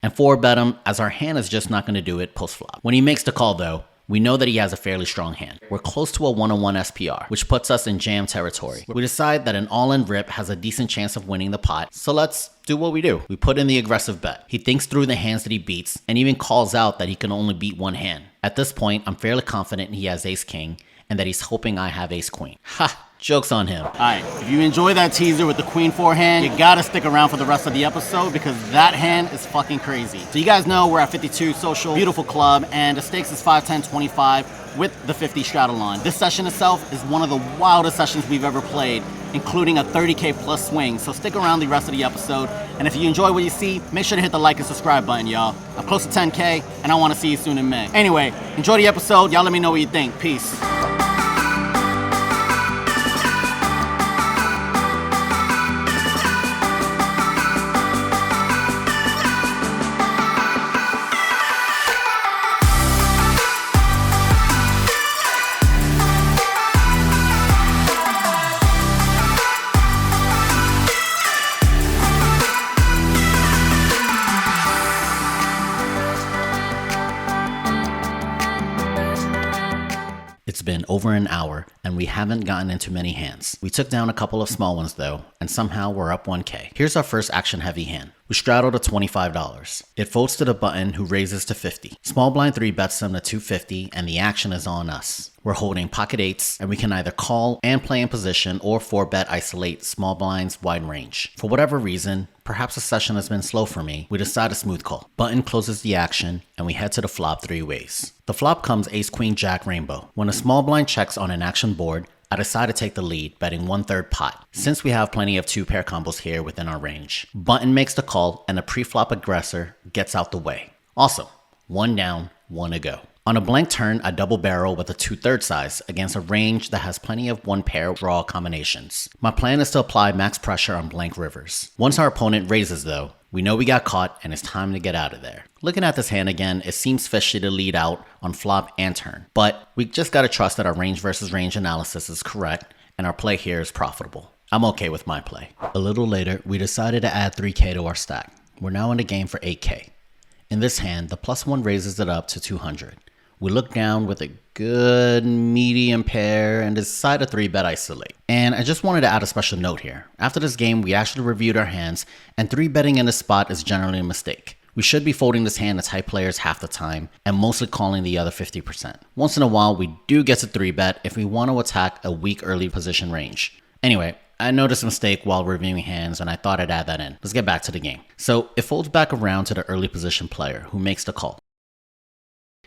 and 4-bet him as our hand is just not going to do it post-flop. When he makes the call though, we know that he has a fairly strong hand. We're close to a 1-on-1 SPR, which puts us in jam territory. We decide that an all-in rip has a decent chance of winning the pot, so let's do what we do. We put in the aggressive bet. He thinks through the hands that he beats, and even calls out that he can only beat one hand. At this point, I'm fairly confident he has ace-king, and that he's hoping I have ace-queen. Ha! Joke's on him. Alright, if you enjoy that teaser with the queen 4 hand, you gotta stick around for the rest of the episode because that hand is fucking crazy. So you guys know we're at 52 Social, beautiful club, and the stakes is 5, 10, 25 with the 50 straddle on. This session itself is one of the wildest sessions we've ever played, including a 30k plus swing, so stick around the rest of the episode, and if you enjoy what you see, make sure to hit the like and subscribe button, y'all. I'm close to 10k, and I want to see you soon in May. Anyway, enjoy the episode, y'all let me know what you think. Peace. It's been over an hour, and we haven't gotten into many hands. We took down a couple of small ones though, and somehow we're up 1k. Here's our first action heavy hand. We straddled to $25. It folds to the button, who raises to 50. Small blind 3 bets them to 250, and the action is on us. We're holding pocket 8s, and we can either call and play in position or 4-bet isolate small blinds wide range. For whatever reason, perhaps the session has been slow for me, we decide a smooth call. Button closes the action, and we head to the flop 3 ways. The flop comes ace queen jack rainbow. When a small blind checks on an action board, I decide to take the lead, betting 1/3 pot, since we have plenty of 2-pair combos here within our range. Button makes the call, and the pre-flop aggressor gets out the way. Awesome. 1 down, 1 to go. On a blank turn, I double barrel with a 2/3 size against a range that has plenty of 1-pair draw combinations. My plan is to apply max pressure on blank rivers. Once our opponent raises though, we know we got caught and it's time to get out of there. Looking at this hand again, it seems fishy to lead out on flop and turn, but we just gotta trust that our range versus range analysis is correct and our play here is profitable. I'm okay with my play. A little later, we decided to add 3k to our stack. We're now in the game for 8k. In this hand, the +1 raises it up to 200. We look down with a good medium pair and decide to 3-bet isolate. And I just wanted to add a special note here. After this game, we actually reviewed our hands, and 3-betting in this spot is generally a mistake. We should be folding this hand to tight players half the time, and mostly calling the other 50%. Once in a while, we do get to 3-bet if we want to attack a weak early position range. Anyway, I noticed a mistake while reviewing hands, and I thought I'd add that in. Let's get back to the game. So it folds back around to the early position player, who makes the call.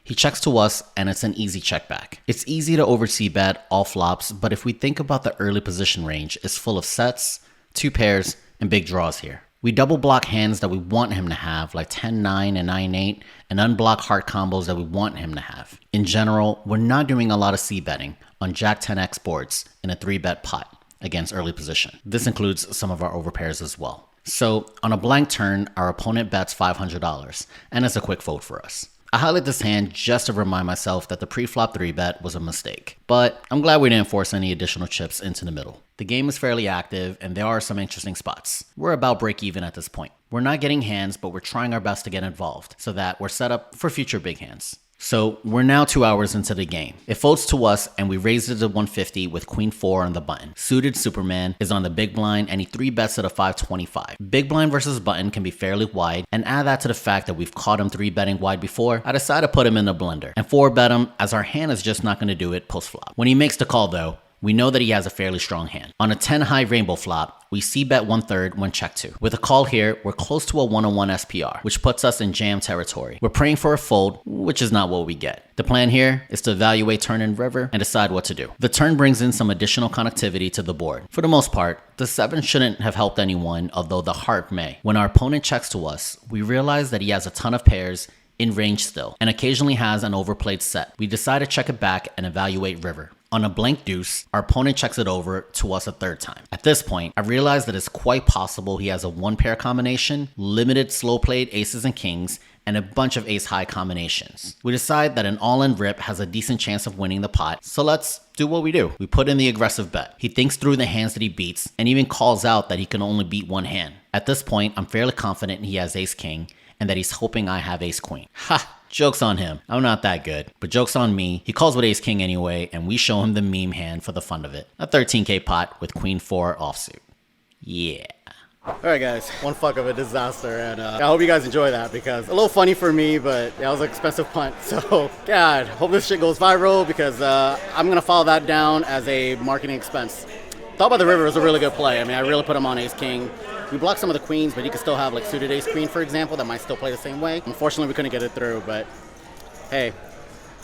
He checks to us, and it's an easy check back. It's easy to oversee bet all flops, but if we think about the early position range, it's full of sets, 2 pairs, and big draws here. We double block hands that we want him to have, like 10-9 and 9-8, and unblock heart combos that we want him to have. In general, we're not doing a lot of c-betting on Jack 10x boards in a 3-bet pot against early position. This includes some of our overpairs as well. So on a blank turn, our opponent bets $500, and it's a quick fold for us. I highlight this hand just to remind myself that the pre-flop 3-bet was a mistake, but I'm glad we didn't force any additional chips into the middle. The game is fairly active, and there are some interesting spots. We're about break even at this point. We're not getting hands, but we're trying our best to get involved so that we're set up for future big hands. So we're now 2 hours into the game. It folds to us, and we raise it to 150 with queen 4 on the button. Suited Superman is on the big blind, and he 3-bets at a 525. Big blind versus button can be fairly wide, and add that to the fact that we've caught him 3-betting wide before, I decide to put him in the blender and 4-bet him as our hand is just not going to do it post-flop. When he makes the call though, we know that he has a fairly strong hand. On a 10 high rainbow flop, we c-bet 1/3 when check to. With a call here, we're close to a 1-on-1 SPR, which puts us in jam territory. We're praying for a fold, which is not what we get. The plan here is to evaluate turn and river and decide what to do. The turn brings in some additional connectivity to the board. For the most part, the 7 shouldn't have helped anyone, although the heart may. When our opponent checks to us, we realize that he has a ton of pairs in range still, and occasionally has an overplayed set. We decide to check it back and evaluate river. On a blank deuce, our opponent checks it over to us a 3rd time. At this point, I realize that it's quite possible he has a 1-pair combination, limited slow played aces and kings, and a bunch of ace-high combinations. We decide that an all-in rip has a decent chance of winning the pot, so let's do what we do. We put in the aggressive bet. He thinks through the hands that he beats, and even calls out that he can only beat one hand. At this point, I'm fairly confident he has ace-king, and that he's hoping I have ace queen. Ha! Joke's on him. I'm not that good. But joke's on me. He calls with ace king anyway, and we show him the meme hand for the fun of it. A 13k pot with queen 4 offsuit. Yeah. Alright guys, one fuck of a disaster, and I hope you guys enjoy that, because a little funny for me, but that was an expensive punt. So God, hope this shit goes viral, because I'm gonna follow that down as a marketing expense. Thought by the river was a really good play. I mean, I really put him on ace king. We blocked some of the queens, but he could still have like suited ace queen, for example, that might still play the same way. Unfortunately, we couldn't get it through, but hey,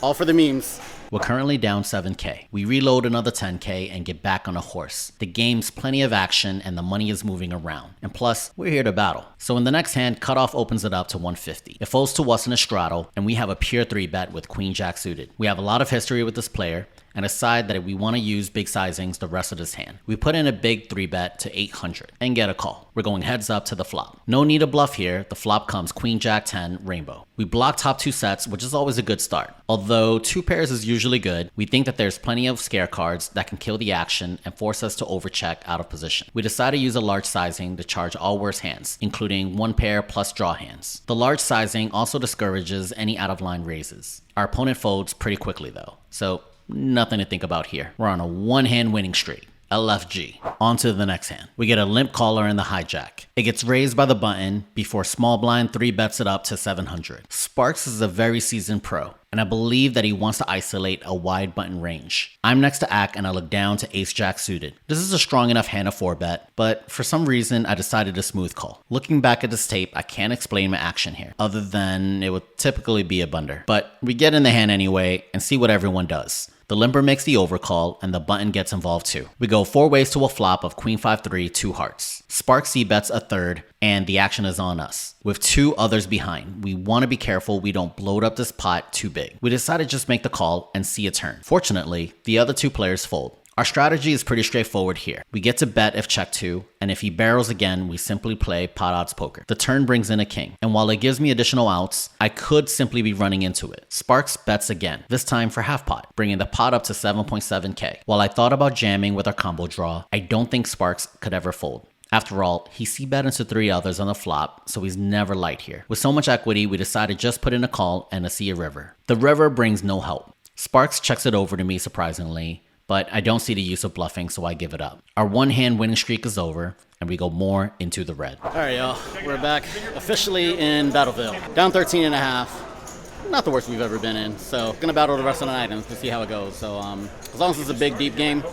all for the memes. We're currently down 7k. We reload another 10k and get back on a horse. The game's plenty of action and the money is moving around. And plus, we're here to battle. So in the next hand, cutoff opens it up to 150. It folds to us in a straddle, and we have a pure 3 bet with queen jack suited. We have a lot of history with this player, and decide that we want to use big sizings the rest of this hand. We put in a big 3 bet to 800 and get a call. We're going heads up to the flop. No need to bluff here. The flop comes queen jack 10 rainbow. We block top 2 sets, which is always a good start. Although 2 pairs is usually good, we think that there's plenty of scare cards that can kill the action and force us to overcheck out of position. We decide to use a large sizing to charge all worse hands, including 1 pair plus draw hands. The large sizing also discourages any out of line raises. Our opponent folds pretty quickly though, so nothing to think about here. We're on a 1-hand winning streak. LFG. On to the next hand. We get a limp caller in the hijack. It gets raised by the button before small blind 3 bets it up to 700. Sparks is a very seasoned pro, and I believe that he wants to isolate a wide button range. I'm next to act and I look down to ace jack suited. This is a strong enough hand to 4 bet, but for some reason I decided to smooth call. Looking back at this tape, I can't explain my action here, other than it would typically be a blunder. But we get in the hand anyway and see what everyone does. The limper makes the overcall, and the button gets involved too. We go 4 ways to a flop of queen 5-3, 2 hearts. Sparks c-bets a third, and the action is on us, with 2 others behind. We want to be careful we don't bloat up this pot too big. We decide to just make the call and see a turn. Fortunately, the other 2 players fold. Our strategy is pretty straightforward here. We get to bet if check 2, and if he barrels again, we simply play pot odds poker. The turn brings in a king, and while it gives me additional outs, I could simply be running into it. Sparks bets again, this time for half pot, bringing the pot up to 7.7k. While I thought about jamming with our combo draw, I don't think Sparks could ever fold. After all, he c-bet into 3 others on the flop, so he's never light here. With so much equity, we decided just put in a call and to see a river. The river brings no help. Sparks checks it over to me surprisingly, but I don't see the use of bluffing, so I give it up. Our 1-hand winning streak is over, and we go more into the red. All right, y'all, we're back officially in Battleville. Down 13.5. Not the worst we've ever been in, so gonna battle the rest of the items to see how it goes. So as long as it's a big, deep game,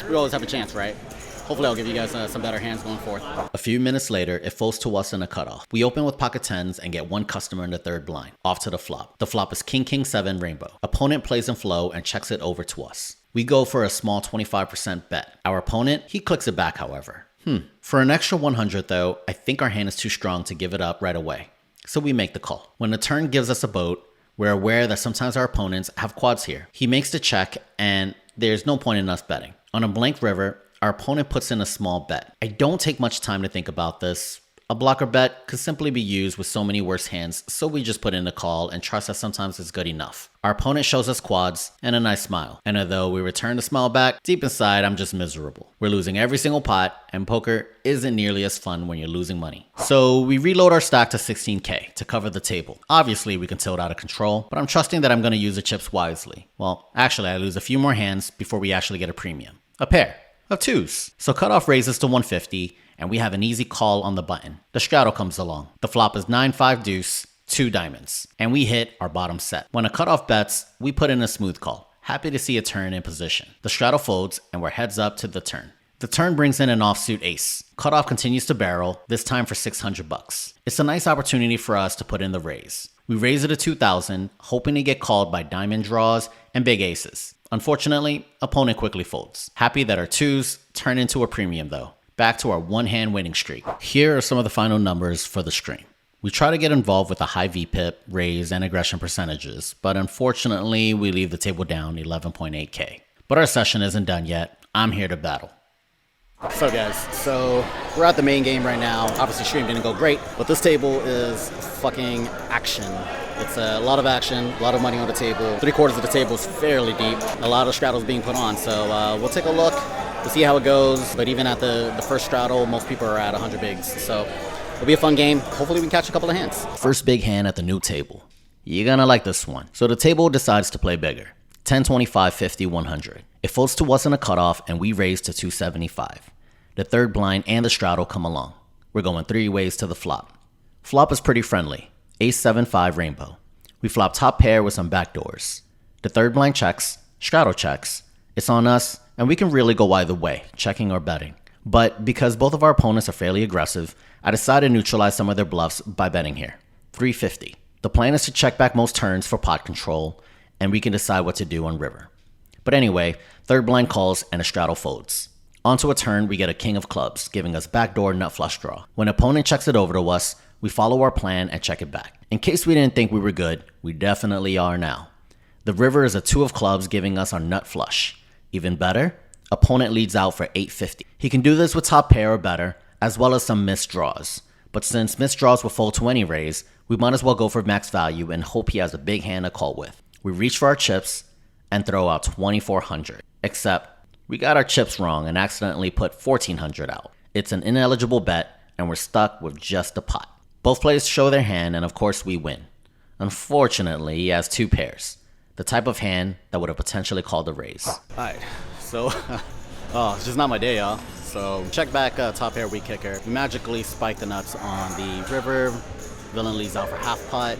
we always have a chance, right? Hopefully I'll give you guys some better hands going forth. A few minutes later, it folds to us in a cutoff. We open with pocket 10s and get 1 customer in the 3rd blind. Off to the flop. The flop is king, king, 7 rainbow. Opponent plays in flow and checks it over to us. We go for a small 25% bet. Our opponent, he clicks it back however. For an extra 100 though, I think our hand is too strong to give it up right away. So we make the call. When the turn gives us a boat, we're aware that sometimes our opponents have quads here. He makes the check and there's no point in us betting. On a blank river, our opponent puts in a small bet. I don't take much time to think about this. A blocker bet could simply be used with so many worse hands, so we just put in a call and trust that sometimes it's good enough. Our opponent shows us quads and a nice smile. And although we return the smile back, deep inside I'm just miserable. We're losing every single pot, and poker isn't nearly as fun when you're losing money. So we reload our stack to 16k to cover the table. Obviously we can tilt out of control, but I'm trusting that I'm going to use the chips wisely. Well, actually I lose a few more hands before we actually get a premium. A pair of 2s. So cutoff raises to 150, and we have an easy call on the button. The straddle comes along. The flop is 9-5 deuce, 2 diamonds, and we hit our bottom set. When a cutoff bets, we put in a smooth call. Happy to see a turn in position. The straddle folds, and we're heads up to the turn. The turn brings in an offsuit ace. Cutoff continues to barrel, this time for 600 bucks. It's a nice opportunity for us to put in the raise. We raise it to 2,000, hoping to get called by diamond draws and big aces. Unfortunately, opponent quickly folds. Happy that our 2s turn into a premium though. Back to our 1-hand winning streak. Here are some of the final numbers for the stream. We try to get involved with a high VPIP, raise, and aggression percentages, but unfortunately we leave the table down 11.8k. But our session isn't done yet. I'm here to battle. So guys, so we're at the main game right now. Obviously stream didn't go great, but this table is fucking action. It's a lot of action, a lot of money on the table. 3/4 of the table is fairly deep. A lot of straddles being put on, so we'll take a look to see how it goes. But even at the first straddle, most people are at 100 bigs. So It'll be a fun game. Hopefully we can catch a couple of hands. First big hand at the new table. You're gonna like this one. So the table decides to play bigger. 10, 25, 50, 100. It folds to us in a cutoff and we raise to 275. The third blind and the straddle come along. We're going 3 ways to the flop. Flop is pretty friendly. Ace 7, 5 rainbow. We flop top pair with some backdoors. The third blind checks, straddle checks. It's on us and we can really go either way, checking or betting. But because both of our opponents are fairly aggressive, I decided to neutralize some of their bluffs by betting here. 350. The plan is to check back most turns for pot control, and we can decide what to do on river. But anyway, third blind calls and a straddle folds. Onto a turn, we get a king of clubs, giving us backdoor nut flush draw. When opponent checks it over to us, we follow our plan and check it back. In case we didn't think we were good, we definitely are now. The river is a 2 of clubs, giving us our nut flush. Even better, opponent leads out for 850. He can do this with top pair or better, as well as some missed draws. But since missed draws will fold to any raise, we might as well go for max value and hope he has a big hand to call with. We reach for our chips and throw out 2400. Except, we got our chips wrong and accidentally put 1400 out. It's an ineligible bet and we're stuck with just a pot. Both players show their hand and of course we win. Unfortunately, he has 2 pairs. The type of hand that would have potentially called a raise. Alright, so, it's just not my day, y'all. So, check back top pair weak kicker. We magically spike the nuts on the river. Villain leads out for half pot.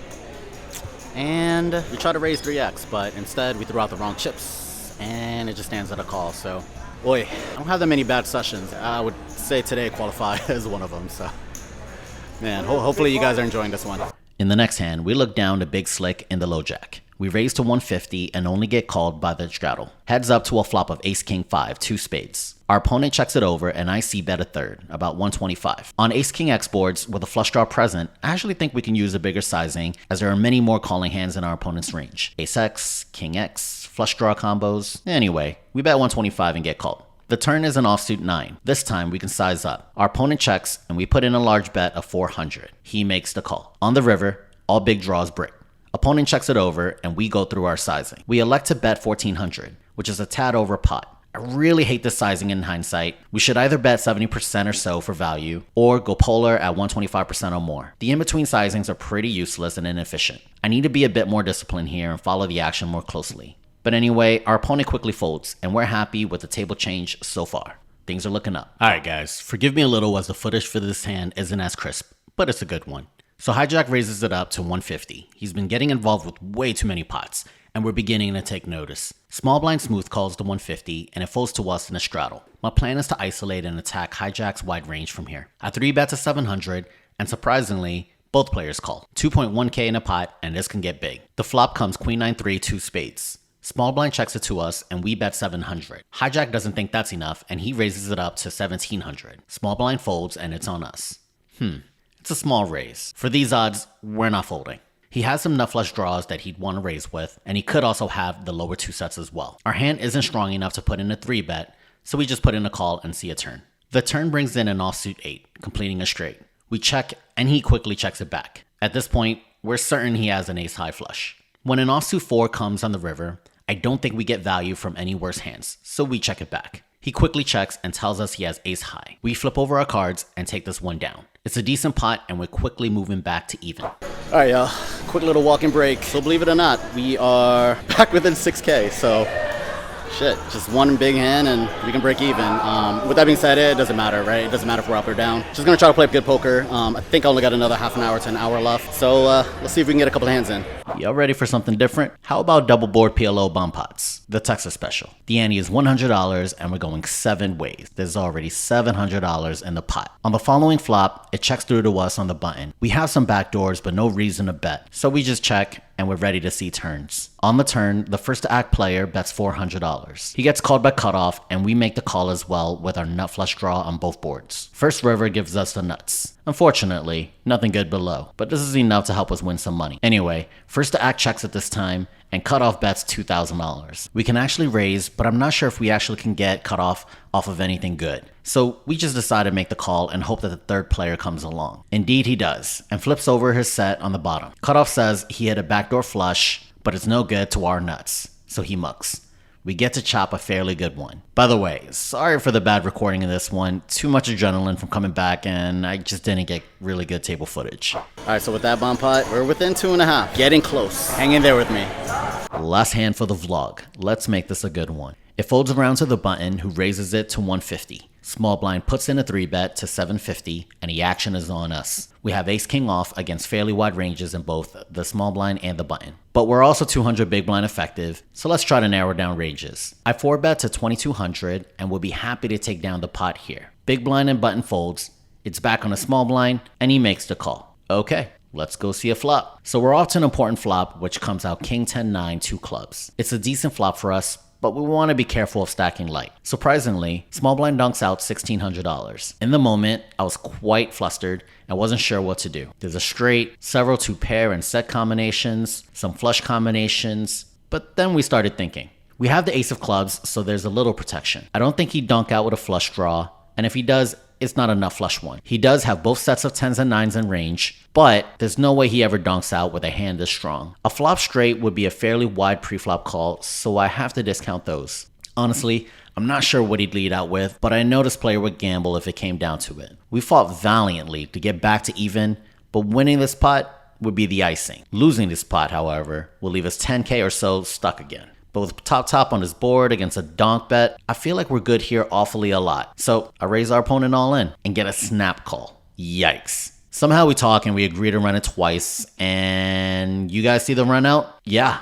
And we try to raise 3x, but instead we threw out the wrong chips. And it just stands at a call, so. Boy, I don't have that many bad sessions. I would say today qualify as one of them, so. Man, hopefully you guys are enjoying this one. In the next hand, we look down to big slick in the low jack. We raise to 150 and only get called by the straddle. Heads up to a flop of ace king 5, 2 spades. Our opponent checks it over and I see bet a third, about 125. On ace king x boards with a flush draw present, I actually think we can use a bigger sizing as there are many more calling hands in our opponent's range. Ace x, king x, flush draw combos. Anyway, we bet 125 and get called. The turn is an offsuit 9. This time we can size up. Our opponent checks and we put in a large bet of 400. He makes the call. On the river, all big draws break. Opponent checks it over and we go through our sizing. We elect to bet 1400, which is a tad over pot. I really hate this sizing in hindsight. We should either bet 70% or so for value or go polar at 125% or more. The in-between sizings are pretty useless and inefficient. I need to be a bit more disciplined here and follow the action more closely. But anyway, our opponent quickly folds and we're happy with the table change so far. Things are looking up. Alright guys, forgive me a little as the footage for this hand isn't as crisp, but it's a good one. So Hijack raises it up to 150. He's been getting involved with way too many pots, and we're beginning to take notice. Small blind smooth calls to 150, and it folds to us in a straddle. My plan is to isolate and attack Hijack's wide range from here. I 3-bet to 700, and surprisingly, both players call. 2.1k in a pot, and this can get big. The flop comes queen 9-3, 2 spades. Small blind checks it to us, and we bet 700. Hijack doesn't think that's enough, and he raises it up to 1700. Small blind folds, and it's on us. It's a small raise. For these odds, we're not folding. He has some nut flush draws that he'd want to raise with, and he could also have the lower 2 sets as well. Our hand isn't strong enough to put in a 3-bet, so we just put in a call and see a turn. The turn brings in an offsuit 8, completing a straight. We check, and he quickly checks it back. At this point, we're certain he has an ace high flush. When an offsuit 4 comes on the river, I don't think we get value from any worse hands, so we check it back. He quickly checks and tells us he has ace high. We flip over our cards and take this one down. It's a decent pot and we're quickly moving back to even. Alright y'all, quick little walking break. So believe it or not, we are back within 6k, so shit, just one big hand and we can break even. With that being said, it doesn't matter, right? It doesn't matter if we're up or down. Just gonna try to play good poker. I think I only got another half an hour to an hour left, so let's see if we can get a couple of hands in. Y'all ready for something different? How about double board PLO bomb pots? The Texas special. The ante is $100 and we're going 7 ways. There's already $700 in the pot. On the following flop, it checks through to us on the button. We have some backdoors but no reason to bet, so we just check and we're ready to see turns. On the turn, the first to act player bets $400. He gets called by cutoff and we make the call as well with our nut flush draw on both boards. First river gives us the nuts. Unfortunately, nothing good below, but this is enough to help us win some money. Anyway, first to act checks at this time and cutoff bets $2,000. We can actually raise, but I'm not sure if we actually can get cutoff off of anything good. So we just decided to make the call and hope that the third player comes along. Indeed he does, and flips over his set on the bottom. Cutoff says he hit a backdoor flush, but it's no good to our nuts, so he mucks. we get to chop a fairly good one. By the way, sorry for the bad recording of this one. Too much adrenaline from coming back, and I just didn't get really good table footage. All right, so with that bomb pot, we're within 2.5. Getting close. Hang in there with me. Last hand for the vlog. Let's make this a good one. It folds around to the button, who raises it to 150. Small blind puts in a 3-bet to 750, and the action is on us. We have ace-king off against fairly wide ranges in both the small blind and the button. But we're also 200 big blind effective, so let's try to narrow down ranges. I 4-bet to 2200 and will be happy to take down the pot here. Big blind and button folds, it's back on a small blind, and he makes the call. Okay, let's go see a flop. So we're off to an important flop, which comes out king 10-9, 2 clubs. It's a decent flop for us, but we want to be careful of stacking light. Surprisingly, small blind dunks out $1,600. In the moment, I was quite flustered and wasn't sure what to do. There's a straight, several 2-pair and set combinations, some flush combinations, but then we started thinking. We have the ace of clubs, so there's a little protection. I don't think he'd dunk out with a flush draw, and if he does, it's not enough flush one. He does have both sets of 10s and 9s in range, but there's no way he ever dunks out with a hand this strong. A flop straight would be a fairly wide pre-flop call, so I have to discount those. Honestly, I'm not sure what he'd lead out with, but I know this player would gamble if it came down to it. We fought valiantly to get back to even, but winning this pot would be the icing. Losing this pot, however, will leave us 10k or so stuck again. But with top on his board against a donk bet, I feel like we're good here awfully a lot. So I raise our opponent all in and get a snap call. Yikes. Somehow we talk and we agree to run it twice, and you guys see the run out? Yeah,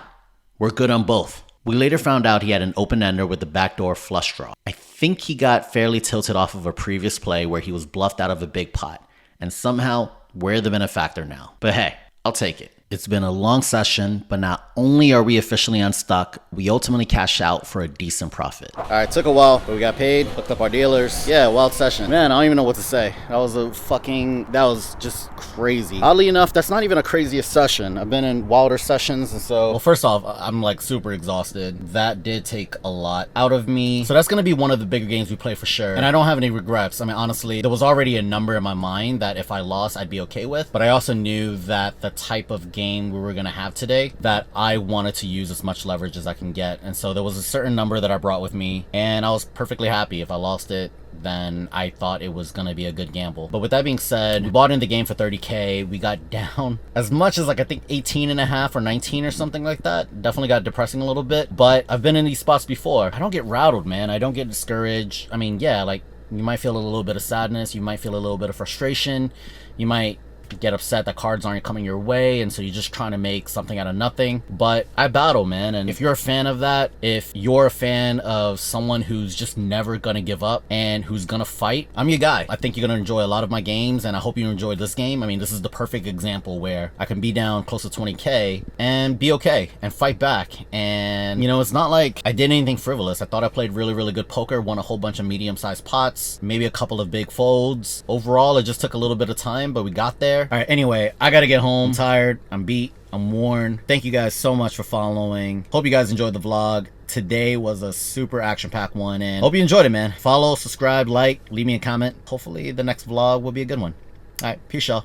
we're good on both. We later found out he had an open-ender with the backdoor flush draw. I think he got fairly tilted off of a previous play where he was bluffed out of a big pot, and somehow we're the benefactor now. But hey, I'll take it. It's been a long session, but not only are we officially unstuck, we ultimately cash out for a decent profit. All right, took a while, but we got paid, looked up our dealers. Yeah, wild session. Man, I don't even know what to say. That was just crazy. Oddly enough, that's not even a craziest session. I've been in wilder sessions, and so... Well, first off, I'm like super exhausted. That did take a lot out of me. So that's gonna be one of the bigger games we play for sure. And I don't have any regrets. I mean, honestly, there was already a number in my mind that if I lost, I'd be okay with. But I also knew that the type of game we were gonna have today, that I wanted to use as much leverage as I can get, and so there was a certain number that I brought with me, and I was perfectly happy. If I lost it, then I thought it was gonna be a good gamble. But with that being said, we bought in the game for 30k. We got down as much as like I think 18.5 or 19 or something like that. Definitely got depressing a little bit, but I've been in these spots before. I don't get rattled, man. I don't get discouraged. I mean, yeah, like you might feel a little bit of sadness, you might feel a little bit of frustration, you might get upset that cards aren't coming your way, and so you're just trying to make something out of nothing. But I battle, man, and if you're a fan of that, if you're a fan of someone who's just never gonna give up and who's gonna fight, I'm your guy. I think you're gonna enjoy a lot of my games, and I hope you enjoyed this game. I mean, this is the perfect example where I can be down close to 20k and be okay and fight back. And you know, it's not like I did anything frivolous. I thought I played really good poker, won a whole bunch of medium-sized pots, maybe a couple of big folds. Overall, it just took a little bit of time, but we got there. All right, anyway, I gotta get home. I'm tired, I'm beat, I'm worn. Thank you guys so much for following. Hope you guys enjoyed the vlog. Today was a super action-packed one, and hope you enjoyed it, man. Follow, subscribe, like, leave me a comment. Hopefully the next vlog will be a good one. All right, peace, y'all.